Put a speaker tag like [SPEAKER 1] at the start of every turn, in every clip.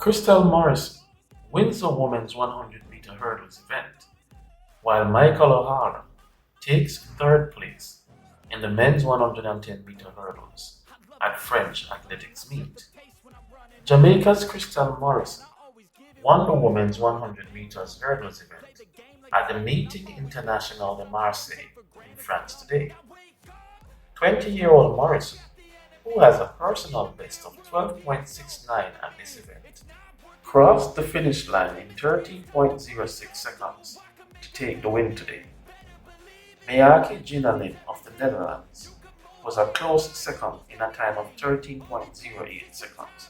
[SPEAKER 1] Crystal Morrison wins the women's 100-meter hurdles event, while Michael O'Hara takes third place in the men's 110-meter hurdles at French athletics meet. Jamaica's Crystal Morrison won the women's 100 meters hurdles event at the Meeting International de Marseille in France today. 20-year-old Morrison, who has a personal best of 12.69 at this event, crossed the finish line in 13.06 seconds to take the win today. Ahye Ginalin of the Netherlands was a close second in a time of 13.08 seconds,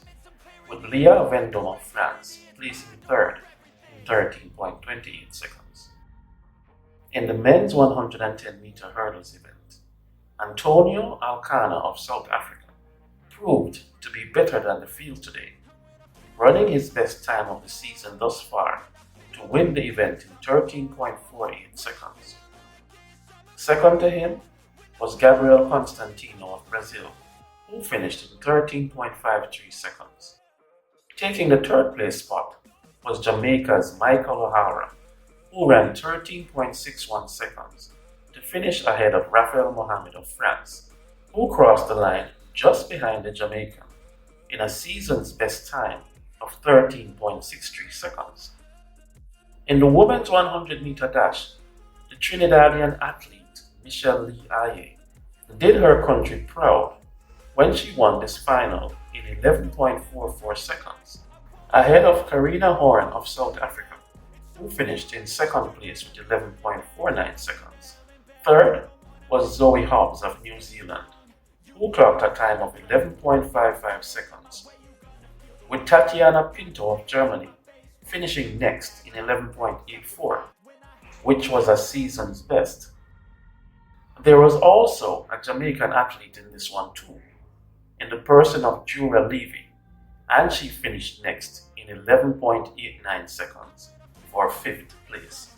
[SPEAKER 1] with Leah Vendôme of France placing third in 13.28 seconds. In the men's 110-meter hurdles event, Antonio Alcana of South Africa proved to be better than the field today, running his best time of the season thus far to win the event in 13.48 seconds. Second to him was Gabriel Constantino of Brazil, who finished in 13.53 seconds. Taking the third place spot was Jamaica's Michael O'Hara, who ran 13.61 seconds to finish ahead of Raphael Mohamed of France, who crossed the line just behind the Jamaican in a season's best time of 13.63 seconds. In the women's 100-meter dash, the Trinidadian athlete Michelle Lee Ahye did her country proud when she won this final in 11.44 seconds, ahead of Karina Horn of South Africa, who finished in second place with 11.49 seconds. Third was Zoe Hobbs of New Zealand, who clocked a time of 11.55 seconds, with Tatiana Pinto of Germany finishing next in 11.84, which was a season's best. There was also a Jamaican athlete in this one too, in the person of Jura Levy, and she finished next in 11.89 seconds for fifth place.